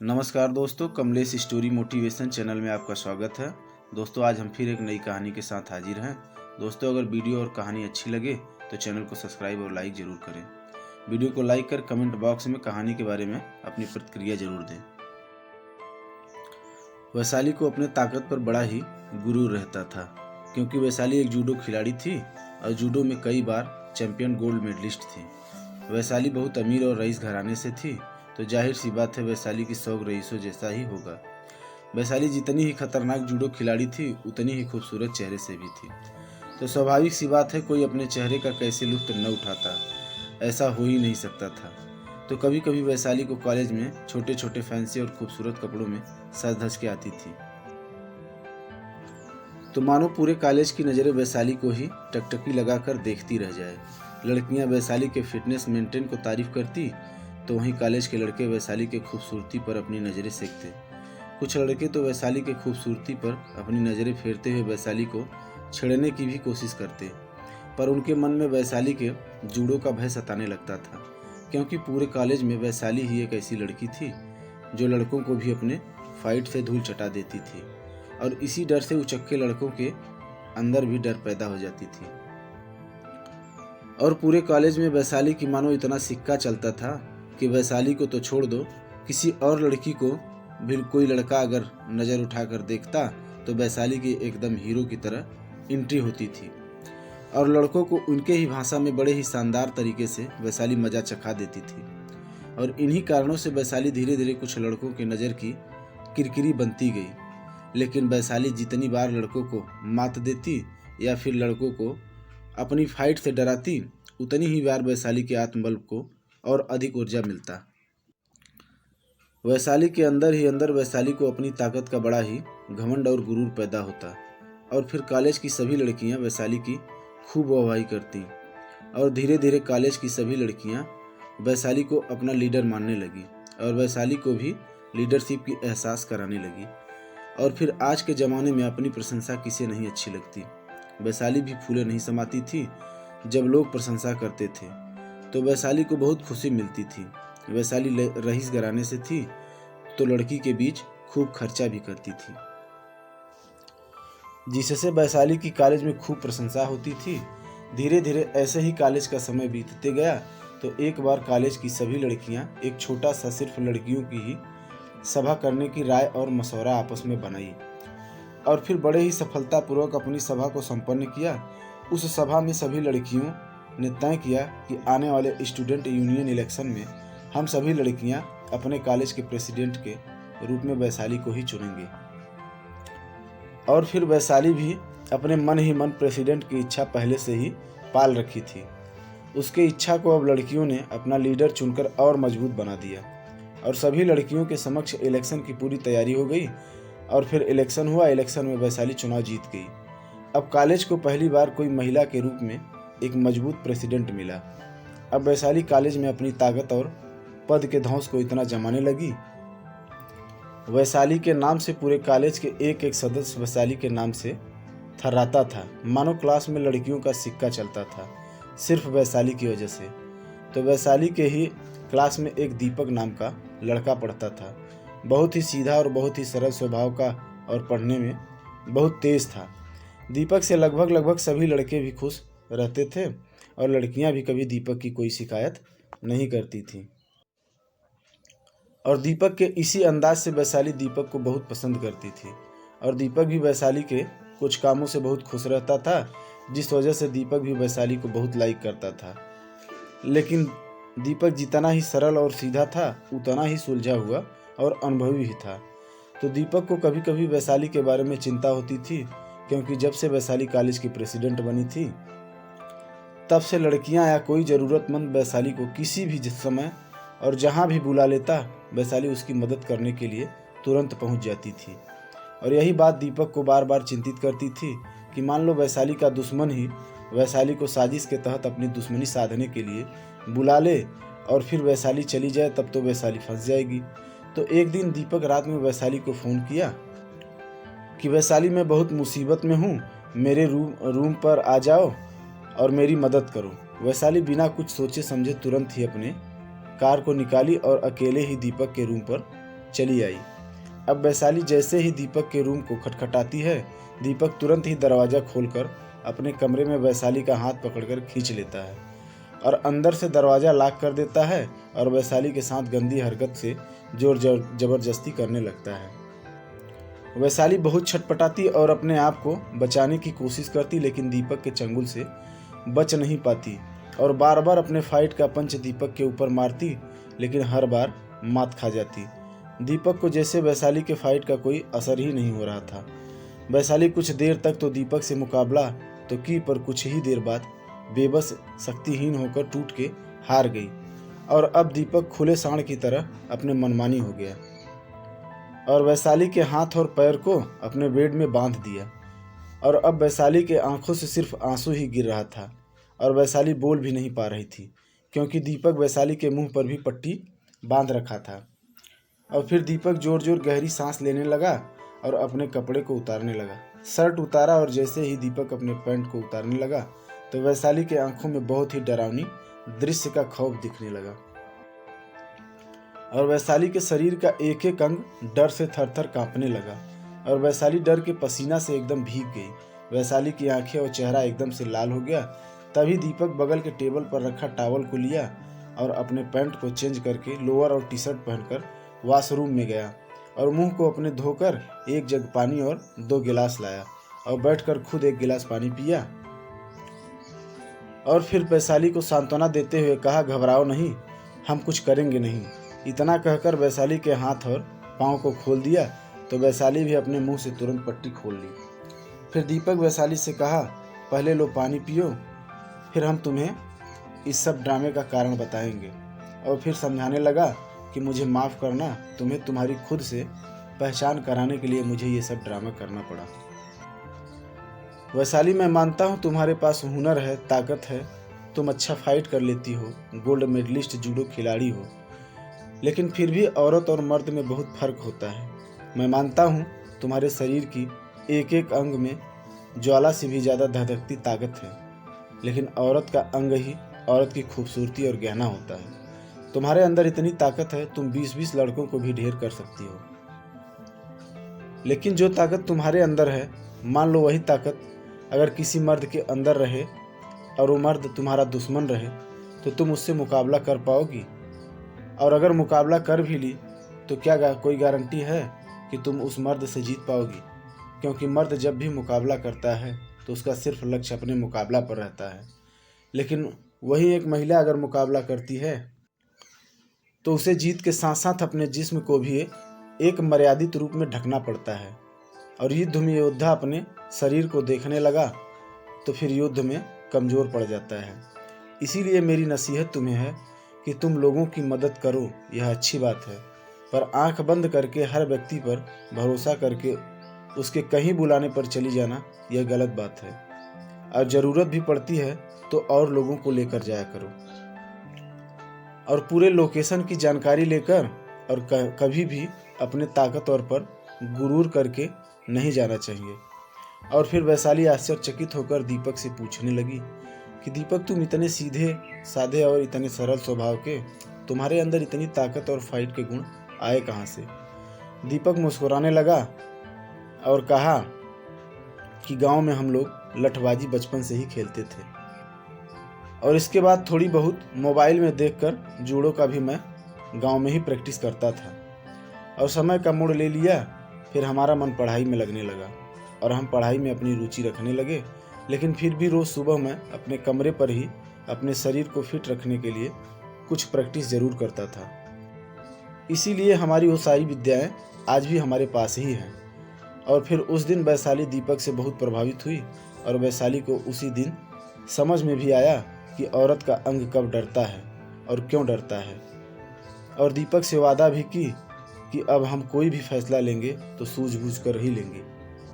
नमस्कार दोस्तों, Kamlesh story motivation channel में आपका स्वागत है। दोस्तों, आज हम फिर एक नई कहानी के साथ हाजिर हैं। दोस्तों, अगर वीडियो और कहानी अच्छी लगे तो चैनल को सब्सक्राइब और लाइक ज़रूर करें। वीडियो को लाइक कर कमेंट बॉक्स में कहानी के बारे में अपनी प्रतिक्रिया जरूर दें। वैशाली को अपने ताकत पर बड़ा ही गुरूर रहता था, क्योंकि वैशाली एक जूडो खिलाड़ी थी और जूडो में कई बार चैंपियन गोल्ड मेडलिस्ट थी। वैशाली बहुत अमीर और रईस घराने से थी, तो जाहिर सी बात है वैशाली की शौक रईसों जैसा ही होगा। वैशाली जितनी ही खतरनाक जूडो खिलाड़ी थी, उतनी ही खूबसूरत चेहरे से भी थी, तो स्वाभाविक सी बात है कोई अपने चेहरे का कैसे लुत्फ न उठाता। ऐसा हो ही नहीं सकता था। तो कभी कभी वैशाली को कॉलेज में छोटे छोटे फैंसी और खूबसूरत कपड़ों में सज धज के आती थी, तो मानो पूरे कॉलेज की नज़रें वैशाली को ही टकटकी लगाकर देखती रह जाए। लड़कियां वैशाली के फिटनेस मेंटेन को तारीफ करती, तो वहीं कॉलेज के लड़के वैशाली के खूबसूरती पर अपनी नज़रें सेकते। कुछ लड़के तो वैशाली के खूबसूरती पर अपनी नज़रें फेरते हुए वैशाली को छेड़ने की भी कोशिश करते, पर उनके मन में वैशाली के जूडो का भय सताने लगता था, क्योंकि पूरे कॉलेज में वैशाली ही एक ऐसी लड़की थी जो लड़कों को भी अपने फाइट से धूल चटा देती थी, और इसी डर से उचक्के लड़कों के अंदर भी डर पैदा हो जाती थी। और पूरे कॉलेज में वैशाली की मानो इतना सिक्का चलता था कि वैशाली को तो छोड़ दो, किसी और लड़की को भी कोई लड़का अगर नज़र उठाकर देखता तो वैशाली की एकदम हीरो की तरह एंट्री होती थी, और लड़कों को उनके ही भाषा में बड़े ही शानदार तरीके से वैशाली मजा चखा देती थी। और इन्हीं कारणों से वैशाली धीरे धीरे कुछ लड़कों की नज़र की किरकिरी बनती गई। लेकिन वैशाली जितनी बार लड़कों को मात देती या फिर लड़कों को अपनी फाइट से डराती, उतनी ही बार वैशाली के आत्मबल को और अधिक ऊर्जा मिलता। वैशाली के अंदर ही अंदर वैशाली को अपनी ताकत का बड़ा ही घमंड और गुरूर पैदा होता, और फिर कॉलेज की सभी लड़कियां वैशाली की खूब वाहवाही करती, और धीरे धीरे कॉलेज की सभी लड़कियां वैशाली को अपना लीडर मानने लगी, और वैशाली को भी लीडरशिप की एहसास कराने लगी। और फिर आज के ज़माने में अपनी प्रशंसा किसे नहीं अच्छी लगती। वैशाली भी फूले नहीं समाती थी जब लोग प्रशंसा करते थे, तो वैशाली को बहुत खुशी मिलती थी। वैशाली रईस घराने से थी, तो लड़की के बीच खूब खर्चा भी करती थी, जिससे वैशाली की कॉलेज में खूब प्रशंसा होती थी। धीरे धीरे ऐसे ही कॉलेज का समय बीतते गया, तो एक बार कॉलेज की सभी लड़कियां एक छोटा सा सिर्फ लड़कियों की ही सभा करने की राय और मशवरा आपस में बनाई, और फिर बड़े ही सफलतापूर्वक अपनी सभा को संपन्न किया। उस सभा में सभी लड़कियों ने तय किया कि आने वाले स्टूडेंट यूनियन इलेक्शन में हम सभी लड़कियां अपने कॉलेज के प्रेसिडेंट के रूप में वैशाली को ही चुनेंगे। और फिर वैशाली भी अपने मन ही मन प्रेसिडेंट की इच्छा पहले से ही पाल रखी थी। उसके इच्छा को अब लड़कियों ने अपना लीडर चुनकर और मजबूत बना दिया, और सभी लड़कियों के समक्ष इलेक्शन की पूरी तैयारी हो गई। और फिर इलेक्शन हुआ। इलेक्शन में वैशाली चुनाव जीत गई। अब कॉलेज को पहली बार कोई महिला के रूप में एक मजबूत प्रेसिडेंट मिला। अब वैशाली कॉलेज में अपनी ताकत और पद के धौंस को इतना जमाने लगी। वैशाली के नाम से पूरे कॉलेज के एक एक सदस्य वैशाली के नाम से थर्राता था, मानो क्लास में लड़कियों का सिक्का चलता था सिर्फ वैशाली की वजह से। तो वैशाली के ही क्लास में एक दीपक नाम का लड़का पढ़ता था, बहुत ही सीधा और बहुत ही सरल स्वभाव का, और पढ़ने में बहुत तेज था। दीपक से लगभग सभी लड़के भी खुश रहते थे, और लड़कियां भी कभी दीपक की कोई शिकायत नहीं करती थी। और दीपक के इसी अंदाज से वैशाली दीपक को बहुत पसंद करती थी, और दीपक भी वैशाली के कुछ कामों से बहुत खुश रहता था, जिस वजह से दीपक भी वैशाली को बहुत लाइक करता था। लेकिन दीपक जितना ही सरल और सीधा था, उतना ही सुलझा हुआ और अनुभवी भी था। तो दीपक को कभी कभी वैशाली के बारे में चिंता होती थी, क्योंकि जब से वैशाली कॉलेज की प्रेसिडेंट बनी थी, तब से लड़कियां या कोई ज़रूरतमंद वैशाली को किसी भी समय और जहां भी बुला लेता, वैशाली उसकी मदद करने के लिए तुरंत पहुंच जाती थी। और यही बात दीपक को बार बार चिंतित करती थी कि मान लो वैशाली का दुश्मन ही वैशाली को साजिश के तहत अपनी दुश्मनी साधने के लिए बुला ले, और फिर वैशाली चली जाए, तब तो वैशाली फंस जाएगी। तो एक दिन दीपक रात में वैशाली को फ़ोन किया कि वैशाली मैं बहुत मुसीबत में हूँ, मेरे रूम पर आ जाओ और मेरी मदद करो। वैशाली बिना कुछ सोचे समझे तुरंत ही अपने कार को निकाली और अकेले ही दीपक के रूम पर चली आई। अब वैशाली जैसे ही दीपक के रूम को खटखटाती है, दीपक तुरंत ही दरवाज़ा खोलकर अपने कमरे में वैशाली का हाथ पकड़कर खींच लेता है और अंदर से दरवाज़ा लॉक कर देता है और वैशाली के साथ गंदी हरकत से जोर जबरदस्ती करने लगता है। वैशाली बहुत छटपटाती और अपने आप को बचाने की कोशिश करती, लेकिन दीपक के चंगुल से बच नहीं पाती और बार बार अपने फाइट का पंच दीपक के ऊपर मारती, लेकिन हर बार मात खा जाती। दीपक को जैसे वैशाली के फाइट का कोई असर ही नहीं हो रहा था। वैशाली कुछ देर तक तो दीपक से मुकाबला तो की, पर कुछ ही देर बाद बेबस शक्तिहीन होकर टूट के हार गई और अब दीपक खुले सांड की तरह अपने मनमानी हो गया और वैशाली के हाथ और पैर को अपने बेड में बांध दिया और अब वैशाली के आंखों से सिर्फ आंसू ही गिर रहा था और वैशाली बोल भी नहीं पा रही थी, क्योंकि दीपक वैशाली के मुंह पर भी पट्टी बांध रखा था। और फिर दीपक जोर जोर गहरी सांस लेने लगा और अपने कपड़े को उतारने लगा। शर्ट उतारा और जैसे ही दीपक अपने पैंट को उतारने लगा तो वैशाली के आंखों में बहुत ही डरावनी दृश्य का खौफ दिखने लगा और वैशाली के शरीर का एक एक अंग डर से थर थर कांपने लगा और वैशाली डर के पसीना से एकदम भीग गई। वैशाली की आंखें और चेहरा एकदम से लाल हो गया। तभी दीपक बगल के टेबल पर रखा टॉवल को लिया और अपने पैंट को चेंज करके लोअर और टी शर्ट पहनकर वॉशरूम में गया और मुंह को अपने धोकर एक जग पानी और 2 गिलास लाया और बैठकर खुद 1 गिलास पानी पिया और फिर वैशाली को सांत्वना देते हुए कहा, घबराओ नहीं, हम कुछ करेंगे नहीं। इतना कहकर वैशाली के हाथ और पाँव को खोल दिया तो वैशाली भी अपने मुंह से तुरंत पट्टी खोल ली। फिर दीपक वैशाली से कहा, पहले लो पानी पियो, फिर हम तुम्हें इस सब ड्रामे का कारण बताएंगे। और फिर समझाने लगा कि मुझे माफ़ करना, तुम्हें तुम्हारी खुद से पहचान कराने के लिए मुझे ये सब ड्रामा करना पड़ा। वैशाली, मैं मानता हूँ तुम्हारे पास हुनर है, ताकत है, तुम अच्छा फाइट कर लेती हो, गोल्ड मेडलिस्ट जूडो खिलाड़ी हो, लेकिन फिर भी औरत और मर्द में बहुत फर्क होता है। मैं मानता हूँ तुम्हारे शरीर की एक एक अंग में ज्वाला से भी ज़्यादा धधकती ताकत है, लेकिन औरत का अंग ही औरत की खूबसूरती और गहना होता है। तुम्हारे अंदर इतनी ताकत है, तुम 20-20 लड़कों को भी ढेर कर सकती हो। लेकिन जो ताकत तुम्हारे अंदर है, मान लो वही ताकत अगर किसी मर्द के अंदर रहे और वो मर्द तुम्हारा दुश्मन रहे तो तुम उससे मुकाबला कर पाओगी? और अगर मुकाबला कर भी ली तो क्या कोई गारंटी है कि तुम उस मर्द से जीत पाओगी? क्योंकि मर्द जब भी मुकाबला करता है तो उसका सिर्फ लक्ष्य अपने मुकाबला पर रहता है, लेकिन वही एक महिला अगर मुकाबला करती है तो उसे जीत के साथ साथ अपने जिस्म को भी एक मर्यादित रूप में ढकना पड़ता है। और युद्ध में योद्धा अपने शरीर को देखने लगा तो फिर युद्ध में कमज़ोर पड़ जाता है। इसीलिए मेरी नसीहत तुम्हें है कि तुम लोगों की मदद करो, यह अच्छी बात है, पर आंख बंद करके हर व्यक्ति पर भरोसा करके उसके कहीं बुलाने पर चली जाना यह गलत बात है। और ज़रूरत भी पड़ती है तो और लोगों को लेकर जाया करो और पूरे लोकेशन की जानकारी लेकर, और कभी भी अपने ताकतवर पर गुरूर करके नहीं जाना चाहिए। और फिर वैशाली आश्चर्यचकित होकर दीपक से पूछने लगी कि दीपक, तुम इतने सीधे साधे और इतने सरल स्वभाव के, तुम्हारे अंदर इतनी ताकत और फाइट के गुण आए कहाँ से? दीपक मुस्कुराने लगा और कहा कि गांव में हम लोग लठबाजी बचपन से ही खेलते थे और इसके बाद थोड़ी बहुत मोबाइल में देखकर जूडो का भी मैं गांव में ही प्रैक्टिस करता था और समय का मोड़ ले लिया। फिर हमारा मन पढ़ाई में लगने लगा और हम पढ़ाई में अपनी रुचि रखने लगे, लेकिन फिर भी रोज़ सुबह मैं अपने कमरे पर ही अपने शरीर को फिट रखने के लिए कुछ प्रैक्टिस ज़रूर करता था। इसीलिए हमारी वो सारी विद्याएँ आज भी हमारे पास ही हैं। और फिर उस दिन वैशाली दीपक से बहुत प्रभावित हुई और वैशाली को उसी दिन समझ में भी आया कि औरत का अंग कब डरता है और क्यों डरता है। और दीपक से वादा भी की कि अब हम कोई भी फैसला लेंगे तो सूझबूझ कर ही लेंगे।